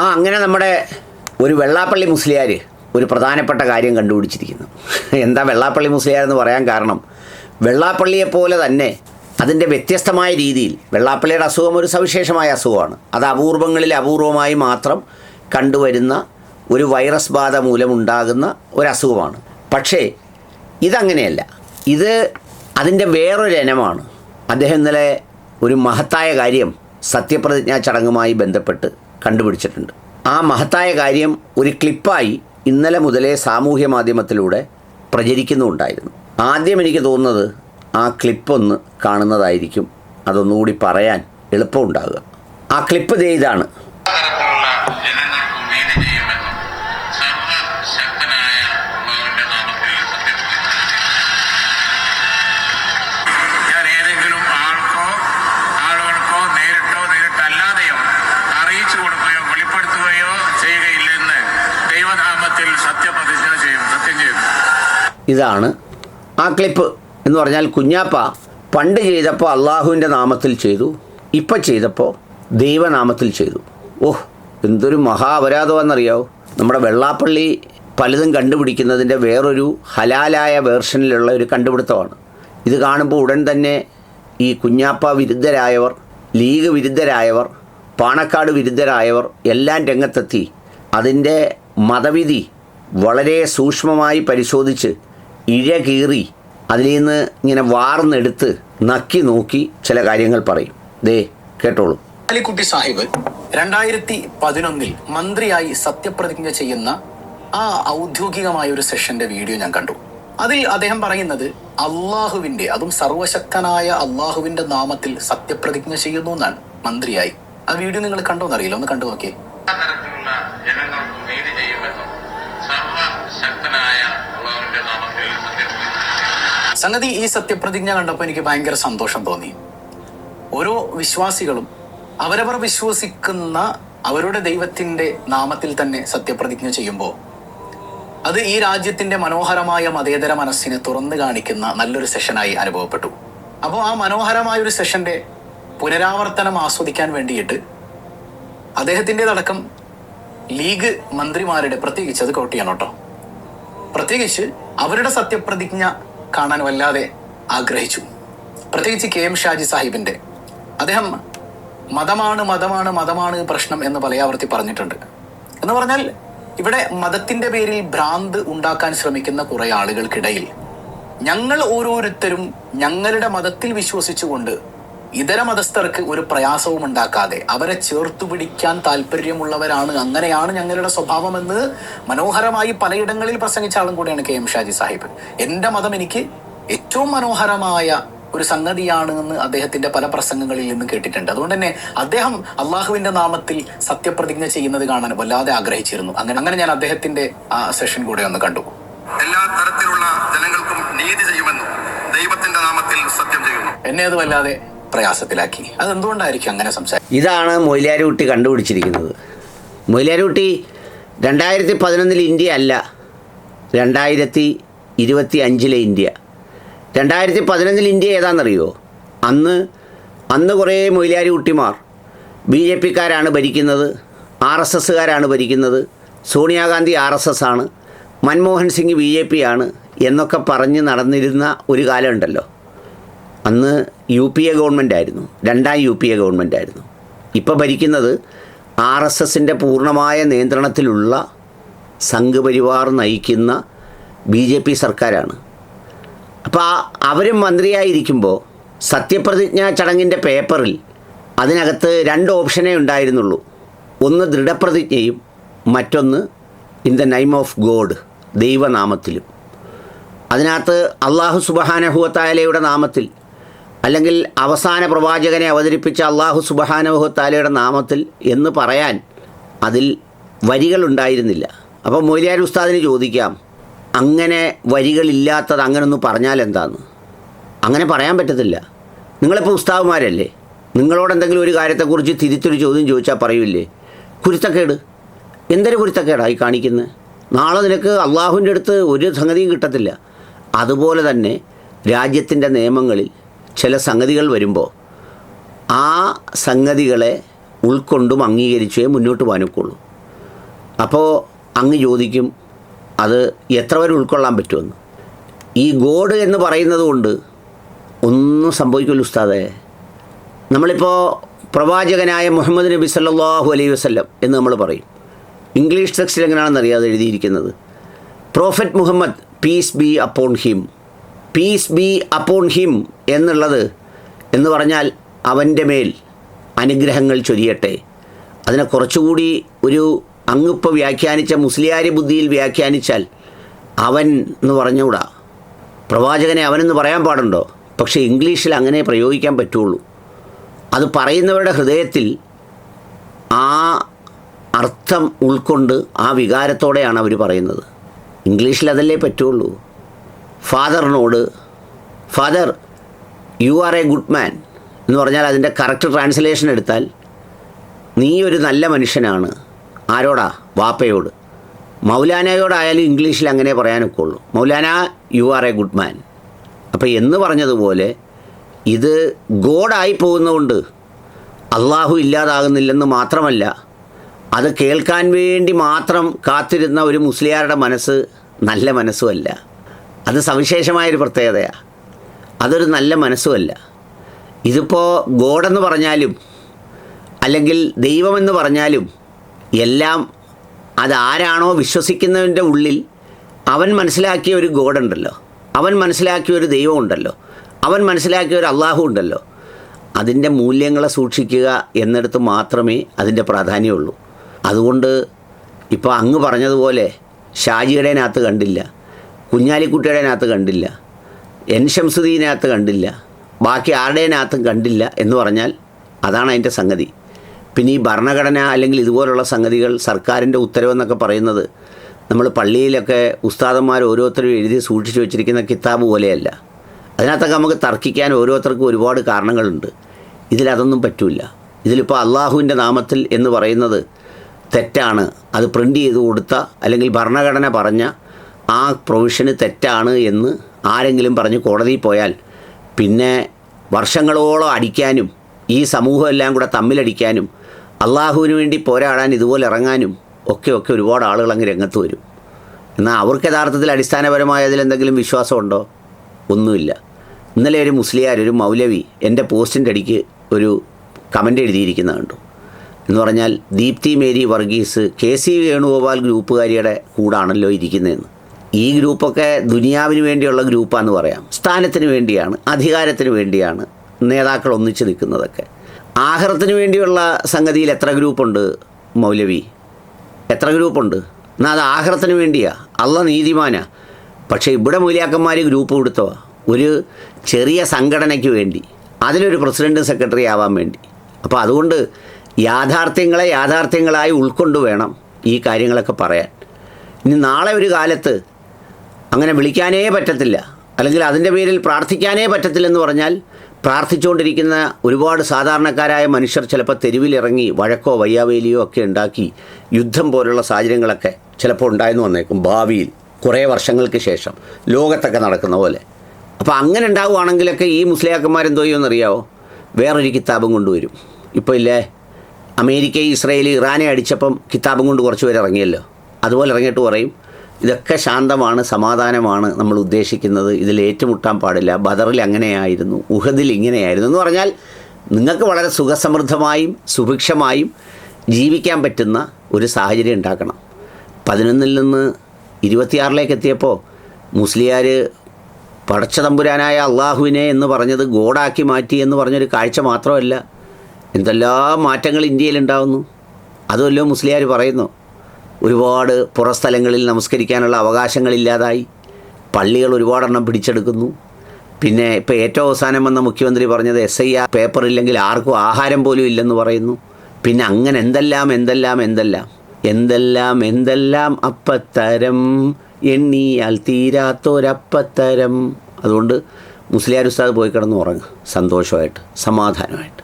അങ്ങനെ നമ്മുടെ ഒരു വെള്ളാപ്പള്ളി മുസ്ലിയാർ ഒരു പ്രധാനപ്പെട്ട കാര്യം കണ്ടുപിടിച്ചിരിക്കുന്നു. എന്താ വെള്ളാപ്പള്ളി മുസ്ലിയാർ എന്ന് പറയാൻ കാരണം, വെള്ളാപ്പള്ളിയെപ്പോലെ തന്നെ അതിൻ്റെ വ്യത്യസ്തമായ രീതിയിൽ വെള്ളാപ്പള്ളിയുടെ അസുഖം ഒരു സവിശേഷമായ അസുഖമാണ്. അത് അപൂർവങ്ങളിൽ അപൂർവമായി മാത്രം കണ്ടുവരുന്ന ഒരു വൈറസ് ബാധ മൂലമുണ്ടാകുന്ന ഒരസുഖമാണ്. പക്ഷേ ഇതങ്ങനെയല്ല, ഇത് അതിൻ്റെ വേറൊരു ഇനമാണ്. അദ്ദേഹം ഇന്നലെ ഒരു മഹത്തായ കാര്യം സത്യപ്രതിജ്ഞാ ചടങ്ങുമായി ബന്ധപ്പെട്ട് കണ്ടുപിടിച്ചിട്ടുണ്ട്. ആ മഹത്തായ കാര്യം ഒരു ക്ലിപ്പായി ഇന്നലെ മുതലേ സാമൂഹ്യ മാധ്യമത്തിലൂടെ പ്രചരിക്കുന്നുണ്ടായിരുന്നു. ആദ്യം എനിക്ക് തോന്നുന്നത് ആ ക്ലിപ്പൊന്ന് കാണുന്നതായിരിക്കും അതൊന്നുകൂടി പറയാൻ എളുപ്പമുണ്ടാകുക. ആ ക്ലിപ്പ് ദേ ഇതാണ്. ഇതാണ് ആ ക്ലിപ്പ് എന്ന് പറഞ്ഞാൽ, കുഞ്ഞാപ്പ പണ്ട് ചെയ്തപ്പോൾ അള്ളാഹുവിൻ്റെ നാമത്തിൽ ചെയ്തു, ഇപ്പം ചെയ്തപ്പോൾ ദൈവനാമത്തിൽ ചെയ്തു. ഓഹ്, എന്തൊരു മഹാ അപരാധമാണെന്നറിയാവോ. നമ്മുടെ വെള്ളാപ്പള്ളി പലതും കണ്ടുപിടിക്കുന്നതിൻ്റെ വേറൊരു ഹലാലായ വേർഷനിലുള്ള ഒരു കണ്ടുപിടുത്തമാണ്. ഇത് കാണുമ്പോൾ ഉടൻ തന്നെ ഈ കുഞ്ഞാപ്പ വിരുദ്ധരായവർ, ലീഗ് വിരുദ്ധരായവർ, പാണക്കാട് വിരുദ്ധരായവർ എല്ലാം രംഗത്തെത്തി അതിൻ്റെ മതവിധി വളരെ സൂക്ഷ്മമായി പരിശോധിച്ച് ഇഴകീറി അതിൽ നിന്ന് ഇങ്ങനെ വാർന്നെടുത്ത് നക്കി നോക്കി ചില കാര്യങ്ങൾ പറയും. ദേ കേട്ടോളൂ. അലിക്കുട്ടി സാഹിബ് 2011 മന്ത്രിയായി സത്യപ്രതിജ്ഞ ചെയ്യുന്ന ആ ഔദ്യോഗികമായ ഒരു സെഷന്റെ വീഡിയോ ഞാൻ കണ്ടു. അതിൽ അദ്ദേഹം പറയുന്നത് അള്ളാഹുവിന്റെ, അതും സർവശക്തനായ അള്ളാഹുവിന്റെ നാമത്തിൽ സത്യപ്രതിജ്ഞ ചെയ്യുന്നു എന്നാണ് മന്ത്രിയായി. ആ വീഡിയോ നിങ്ങൾ കണ്ടോന്നറിയില്ല, ഒന്ന് കണ്ടു നോക്കിയേ. സംഗതി ഈ സത്യപ്രതിജ്ഞ കണ്ടപ്പോൾ എനിക്ക് ഭയങ്കര സന്തോഷം തോന്നി. ഓരോ വിശ്വാസികളും അവരവർ വിശ്വസിക്കുന്ന അവരുടെ ദൈവത്തിന്റെ നാമത്തിൽ തന്നെ സത്യപ്രതിജ്ഞ ചെയ്യുമ്പോൾ അത് ഈ രാജ്യത്തിന്റെ മനോഹരമായ മതേതര മനസ്സിനെ തുറന്നു കാണിക്കുന്ന നല്ലൊരു സെഷനായി അനുഭവപ്പെട്ടു. അപ്പോൾ ആ മനോഹരമായ ഒരു സെഷന്റെ പുനരാവർത്തനം ആസ്വദിക്കാൻ വേണ്ടിയിട്ട് അദ്ദേഹത്തിൻ്റെതടക്കം ലീഗ് മന്ത്രിമാരുടെ, പ്രത്യേകിച്ച് അത് കോട്ട് ചെയ്യണം കേട്ടോ, പ്രത്യേകിച്ച് അവരുടെ സത്യപ്രതിജ്ഞ കാണാൻ വല്ലാതെ ആഗ്രഹിച്ചു. പ്രത്യേകിച്ച് KM ഷാജി സാഹിബിന്റെ. അദ്ദേഹം മതമാണ് മതമാണ് മതമാണ് പ്രശ്നം എന്ന് പലയാവർത്തി പറഞ്ഞിട്ടുണ്ട്. എന്ന് പറഞ്ഞാൽ ഇവിടെ മതത്തിന്റെ പേരിൽ ഭ്രാന്ത് ഉണ്ടാക്കാൻ ശ്രമിക്കുന്ന കുറെ ആളുകൾക്കിടയിൽ ഞങ്ങൾ ഓരോരുത്തരും ഞങ്ങളുടെ മതത്തിൽ വിശ്വസിച്ചുകൊണ്ട് ഇതര മതസ്ഥർക്ക് ഒരു പ്രയാസവും ഉണ്ടാക്കാതെ അവരെ ചേർത്തു പിടിക്കാൻ താല്പര്യമുള്ളവരാണ്, അങ്ങനെയാണ് ഞങ്ങളുടെ സ്വഭാവമെന്ന് മനോഹരമായി പലയിടങ്ങളിൽ പ്രസംഗിച്ച ആളും കൂടിയാണ് KM ഷാജി സാഹിബ്. എൻ്റെ മതം എനിക്ക് ഏറ്റവും മനോഹരമായ ഒരു സംഗതിയാണ് എന്ന് അദ്ദേഹത്തിന്റെ പല പ്രസംഗങ്ങളിൽ നിന്ന് കേട്ടിട്ടുണ്ട്. അതുകൊണ്ട് തന്നെ അദ്ദേഹം അള്ളാഹുവിന്റെ നാമത്തിൽ സത്യപ്രതിജ്ഞ ചെയ്യുന്നത് കാണാൻ വല്ലാതെ ആഗ്രഹിച്ചിരുന്നു. അങ്ങനെ ഞാൻ അദ്ദേഹത്തിന്റെ ആ സെഷൻ കൂടെ ഒന്ന് കണ്ടു. എല്ലാ തരത്തിലുള്ള ജനങ്ങൾക്കും നീതി ചെയ്യുമെന്നും ദൈവത്തിന്റെ നാമത്തിൽ സത്യം ചെയ്യുന്നു. എന്നെ അത് വല്ലാതെ പ്രയാസത്തിലാക്കി. അതെന്തുകൊണ്ടായിരിക്കും അങ്ങനെ സംസാരിക്കും? ഇതാണ് മൊയ്ലാരുകുട്ടി കണ്ടുപിടിച്ചിരിക്കുന്നത്. മൊയ്ലാരുകുട്ടി 2011 ഇന്ത്യ അല്ല, 2025 ഇന്ത്യ. 2011 ഇന്ത്യ ഏതാണെന്നറിയോ? അന്ന് കുറേ മൊയ്ലാരുകുട്ടിമാർ BJPക്കാരാണ് ഭരിക്കുന്നത്, RSSകാരാണ് ഭരിക്കുന്നത്, സോണിയാഗാന്ധി RSS ആണ്, മൻമോഹൻ സിംഗ് BJP ആണ് എന്നൊക്കെ പറഞ്ഞ് നടന്നിരുന്ന ഒരു കാലമുണ്ടല്ലോ. അന്ന് UPA ഗവൺമെൻറ്റായിരുന്നു, 2ാം UPA ഗവൺമെൻറ്റായിരുന്നു. ഇപ്പോൾ ഭരിക്കുന്നത് RSSൻ്റെ പൂർണ്ണമായ നിയന്ത്രണത്തിലുള്ള സംഘപരിവാർ നയിക്കുന്ന BJP സർക്കാരാണ്. അപ്പോൾ അവരും മന്ത്രിയായിരിക്കുമ്പോൾ സത്യപ്രതിജ്ഞാ ചടങ്ങിൻ്റെ പേപ്പറിൽ അതിനകത്ത് 2 ഓപ്ഷനേ ഉണ്ടായിരുന്നുള്ളൂ. ഒന്ന് ദൃഢപ്രതിജ്ഞയും മറ്റൊന്ന് in the name of God, ദൈവനാമത്തിലും. അതിനകത്ത് അള്ളാഹു സുബ്ഹാനഹു വ തആലയുടെ നാമത്തിൽ, അല്ലെങ്കിൽ അവസാന പ്രവാചകനെ അവതരിപ്പിച്ച അള്ളാഹു സുബ്ഹാനഹു വ തആലയുടെ നാമത്തിൽ എന്ന് പറയാൻ അതിൽ വരികളുണ്ടായിരുന്നില്ല. അപ്പോൾ മൊയ്ലാർ ഉസ്താദിന് ചോദിക്കാം, അങ്ങനെ വരികളില്ലാത്തത് അങ്ങനെ ഒന്ന് പറഞ്ഞാൽ എന്താന്ന്? അങ്ങനെ പറയാൻ പറ്റത്തില്ല. നിങ്ങളിപ്പോൾ ഉസ്താദുമാരല്ലേ, നിങ്ങളോട് എന്തെങ്കിലും ഒരു കാര്യത്തെക്കുറിച്ച് തിരിച്ചൊരു ചോദ്യം ചോദിച്ചാൽ പറയൂലേ, കുരുത്തക്കേട്, എന്തൊരു കുരുത്തക്കേടായി കാണിക്കുന്നത്? നാളെ നിനക്ക് അള്ളാഹുവിൻ്റെ അടുത്ത് ഒരു സംഗതിയും കിട്ടത്തില്ല. അതുപോലെ തന്നെ രാജ്യത്തിൻ്റെ നിയമങ്ങളിൽ ചില സംഗതികൾ വരുമ്പോൾ ആ സംഗതികളെ ഉൾക്കൊണ്ടും അംഗീകരിച്ചേ മുന്നോട്ട് പോകാനൊക്കെയുള്ളൂ. അപ്പോൾ അങ്ങ് ചോദിക്കും അത് എത്ര വരെ ഉൾക്കൊള്ളാൻ പറ്റുമെന്ന്. ഈ ഗോഡ് എന്ന് പറയുന്നത് കൊണ്ട് ഒന്നും സംഭവിക്കില്ല ഉസ്താദേ. നമ്മളിപ്പോൾ പ്രവാചകനായ മുഹമ്മദ് നബി സല്ലല്ലാഹു അലൈഹി വസല്ലം എന്ന് നമ്മൾ പറയും. ഇംഗ്ലീഷ് ടെക്സ്റ്റിൽ എങ്ങനെയാണെന്ന് അറിയാതെ എഴുതിയിരിക്കുന്നത് prophet Muhammad peace be upon him. Peace be upon him എന്നുള്ളത് എന്ന് പറഞ്ഞാൽ അവൻ്റെ മേൽ അനുഗ്രഹങ്ങൾ ചൊരിയട്ടെ. അതിനെ കുറച്ചുകൂടി ഒരു അങ്ങിപ്പോൾ വ്യാഖ്യാനിച്ച മുസ്ലിയാരി ബുദ്ധിയിൽ വ്യാഖ്യാനിച്ചാൽ അവൻ എന്ന് പറഞ്ഞുകൂടാ. പ്രവാചകനെ അവനെന്ന് പറയാൻ പാടുണ്ടോ? പക്ഷേ ഇംഗ്ലീഷിൽ അങ്ങനെ പ്രയോഗിക്കാൻ പറ്റുള്ളൂ. അത് പറയുന്നവരുടെ ഹൃദയത്തിൽ ആ അർത്ഥം ഉൾക്കൊണ്ട് ആ വികാരത്തോടെയാണ് അവർ പറയുന്നത്. ഇംഗ്ലീഷിൽ അതല്ലേ പറ്റുള്ളൂ. ഫാദറിനോട് father you are a good man എന്ന് പറഞ്ഞാൽ അതിൻ്റെ കറക്റ്റ് ട്രാൻസ്ലേഷൻ എടുത്താൽ നീ ഒരു നല്ല മനുഷ്യനാണ്. ആരോടാ? വാപ്പയോട്. മൗലാനയോടായാലും ഇംഗ്ലീഷിൽ അങ്ങനെ പറയാനൊക്കെ ഉള്ളൂ. Maulana U are a good മാൻ. അപ്പോൾ എന്ന് പറഞ്ഞതുപോലെ ഇത് ഗോഡായി പോകുന്നതുകൊണ്ട് അള്ളാഹു ഇല്ലാതാകുന്നില്ലെന്ന് മാത്രമല്ല, അത് കേൾക്കാൻ വേണ്ടി മാത്രം കാത്തിരുന്ന ഒരു മുസ്ലിയാരുടെ മനസ്സ് നല്ല മനസ്സുമല്ല. അത് സവിശേഷമായൊരു പ്രത്യേകതയാണ്. അതൊരു നല്ല മനസ്സുമല്ല. ഇതിപ്പോൾ ഗോഡെന്ന് പറഞ്ഞാലും അല്ലെങ്കിൽ ദൈവമെന്ന് പറഞ്ഞാലും എല്ലാം അതാരാണോ വിശ്വസിക്കുന്നതിൻ്റെ ഉള്ളിൽ അവൻ മനസ്സിലാക്കിയ ഒരു ഗോഡുണ്ടല്ലോ, അവൻ മനസ്സിലാക്കിയ ഒരു ദൈവമുണ്ടല്ലോ, അവൻ മനസ്സിലാക്കിയ ഒരു അള്ളാഹു ഉണ്ടല്ലോ. അതിൻ്റെ മൂല്യങ്ങളെ സൂക്ഷിക്കുക എന്നിടത്ത് മാത്രമേ അതിൻ്റെ പ്രാധാന്യമുള്ളൂ. അതുകൊണ്ട് ഇപ്പോൾ അങ്ങ് പറഞ്ഞതുപോലെ ഷാജിയുടേനകത്ത് കണ്ടില്ല, കുഞ്ഞാലിക്കുട്ടിയുടേനകത്ത് കണ്ടില്ല, എൻ ശംസുദ്ദീനകത്ത് കണ്ടില്ല, ബാക്കി ആരുടേനകത്തും കണ്ടില്ല എന്ന് പറഞ്ഞാൽ അതാണ് അതിൻ്റെ സംഗതി. പിന്നെ ഈ ഭരണഘടന അല്ലെങ്കിൽ ഇതുപോലുള്ള സംഗതികൾ സർക്കാരിൻ്റെ ഉത്തരവെന്നൊക്കെ പറയുന്നത് നമ്മൾ പള്ളിയിലൊക്കെ ഉസ്താദന്മാർ ഓരോരുത്തരും എഴുതി സൂക്ഷിച്ചു വെച്ചിരിക്കുന്ന കിതാബ് പോലെയല്ല. അതിനകത്തൊക്കെ നമുക്ക് തർക്കിക്കാൻ ഓരോരുത്തർക്കും ഒരുപാട് കാരണങ്ങളുണ്ട്. ഇതിലതൊന്നും പറ്റില്ല. ഇതിലിപ്പോൾ അള്ളാഹുവിൻ്റെ നാമത്തിൽ എന്ന് പറയുന്നത് തെറ്റാണ്. അത് പ്രിൻ്റ് ചെയ്ത് കൊടുത്ത അല്ലെങ്കിൽ ഭരണഘടന പറഞ്ഞ ആ പ്രൊവിഷന് തെറ്റാണ് എന്ന് ആരെങ്കിലും പറഞ്ഞ് കോടതിയിൽ പോയാൽ പിന്നെ വർഷങ്ങളോളം അടിക്കാനും ഈ സമൂഹം എല്ലാം കൂടെ തമ്മിലടിക്കാനും അള്ളാഹുവിന് വേണ്ടി പോരാടാൻ ഇതുപോലെ ഇറങ്ങാനും ഒക്കെ ഒരുപാട് ആളുകൾ അങ്ങ് രംഗത്ത് വരും. എന്നാൽ അവർക്ക് യഥാർത്ഥത്തിൽ അടിസ്ഥാനപരമായ അതിലെന്തെങ്കിലും വിശ്വാസമുണ്ടോ? ഒന്നുമില്ല. ഇന്നലെ ഒരു മുസ്ലിയാർ, ഒരു മൗലവി എൻ്റെ പോസ്റ്റിൻ്റെ അടിക്ക് ഒരു കമൻ്റ് എഴുതിയിരിക്കുന്ന കണ്ടു. എന്ന് പറഞ്ഞാൽ ദീപ്തി മേരി വർഗീസ് KC വേണുഗോപാൽ ഗ്രൂപ്പുകാരിയുടെ കൂടാണല്ലോ ഇരിക്കുന്നതെന്ന്. ഈ ഗ്രൂപ്പൊക്കെ ദുനിയാവിന് വേണ്ടിയുള്ള ഗ്രൂപ്പാന്ന് പറയാം. സ്ഥാനത്തിന് വേണ്ടിയാണ്, അധികാരത്തിന് വേണ്ടിയാണ് നേതാക്കൾ ഒന്നിച്ച് നിൽക്കുന്നതൊക്കെ. ആഖിറത്തിന് വേണ്ടിയുള്ള സംഗതിയിൽ എത്ര ഗ്രൂപ്പുണ്ട് മൗലവി? എത്ര ഗ്രൂപ്പുണ്ട്? എന്നാൽ അത് ആഖിറത്തിന് വേണ്ടിയാ. അള്ളാഹ് നീതിമാനാ. പക്ഷേ ഇവിടെ മൂല്യാക്കന്മാർ ഗ്രൂപ്പ് കൊടുത്തോ ഒരു ചെറിയ സംഘടനയ്ക്ക് വേണ്ടി, അതിലൊരു പ്രസിഡൻറ്റ് സെക്രട്ടറി ആവാൻ വേണ്ടി. അപ്പോൾ അതുകൊണ്ട് യാഥാർത്ഥ്യങ്ങളെ യാഥാർത്ഥ്യങ്ങളായി ഉൾക്കൊണ്ട് വേണം ഈ കാര്യങ്ങളൊക്കെ പറയാൻ. ഇനി നാളെ ഒരു കാലത്ത് അങ്ങനെ വിളിക്കാനേ പറ്റത്തില്ല, അല്ലെങ്കിൽ അതിൻ്റെ പേരിൽ പ്രാർത്ഥിക്കാനേ പറ്റത്തില്ലെന്ന് പറഞ്ഞാൽ പ്രാർത്ഥിച്ചുകൊണ്ടിരിക്കുന്ന ഒരുപാട് സാധാരണക്കാരായ മനുഷ്യർ ചിലപ്പോൾ തെരുവിലിറങ്ങി വഴക്കോ വയ്യാവേലിയോ ഒക്കെ ഉണ്ടാക്കി യുദ്ധം പോലുള്ള സാഹചര്യങ്ങളൊക്കെ ചിലപ്പോൾ ഉണ്ടായെന്ന് വന്നേക്കും ഭാവിയിൽ, കുറേ വർഷങ്ങൾക്ക് ശേഷം ലോകത്തൊക്കെ നടക്കുന്ന പോലെ. അപ്പോൾ അങ്ങനെ ഉണ്ടാവുകയാണെങ്കിലൊക്കെ ഈ മുസ്ലിയാക്കന്മാരെന്തോ ചെയ്യുമെന്നറിയാമോ? വേറൊരു കിതാബും കൊണ്ടുവരും. ഇപ്പോൾ ഇല്ലേ അമേരിക്ക ഇസ്രായേൽ ഇറാനെ അടിച്ചപ്പം കിതാബും കൊണ്ട് കുറച്ച് പേര് ഇറങ്ങിയല്ലോ, അതുപോലെ ഇറങ്ങിയിട്ട് പറയും ഇതൊക്കെ ശാന്തമാണ്, സമാധാനമാണ് നമ്മൾ ഉദ്ദേശിക്കുന്നത്, ഇതിൽ ഏറ്റുമുട്ടാൻ പാടില്ല, ബദറിൽ അങ്ങനെയായിരുന്നു, ഉഹദിൽ ഇങ്ങനെയായിരുന്നു എന്ന് പറഞ്ഞാൽ നിങ്ങൾക്ക് വളരെ സുഖസമൃദ്ധമായും സുഭിക്ഷമായും ജീവിക്കാൻ പറ്റുന്ന ഒരു സാഹചര്യം ഉണ്ടാക്കണം. 11 നിന്ന് 26 എത്തിയപ്പോൾ മുസ്ലിയാർ പടച്ച തമ്പുരാനായ അള്ളാഹുവിനെ എന്ന് പറഞ്ഞത് ഗോഡാക്കി മാറ്റി എന്ന് പറഞ്ഞൊരു കാഴ്ച മാത്രമല്ല, എന്തെല്ലാം മാറ്റങ്ങൾ ഇന്ത്യയിലുണ്ടാകുന്നു. അതുമല്ലോ മുസ്ലിയാർ പറയുന്നു. ഒരുപാട് പുറസ്ഥലങ്ങളിൽ നമസ്കരിക്കാനുള്ള അവകാശങ്ങളില്ലാതായി, പള്ളികൾ ഒരുപാടെണ്ണം പിടിച്ചെടുക്കുന്നു. പിന്നെ ഇപ്പോൾ ഏറ്റവും അവസാനം വന്ന മുഖ്യമന്ത്രി പറഞ്ഞത് SIR പേപ്പർ ഇല്ലെങ്കിൽ ആർക്കും ആഹാരം പോലും ഇല്ലെന്ന് പറയുന്നു. പിന്നെ അങ്ങനെ എന്തെല്ലാം അപ്പത്തരം എണ്ണിയാൽ തീരാത്തൊരപ്പത്തരം. അതുകൊണ്ട് മുസ്ലിയാർ ഉസ്താദ് പോയി കിടന്ന് ഉറങ്ങുക സന്തോഷമായിട്ട്, സമാധാനമായിട്ട്.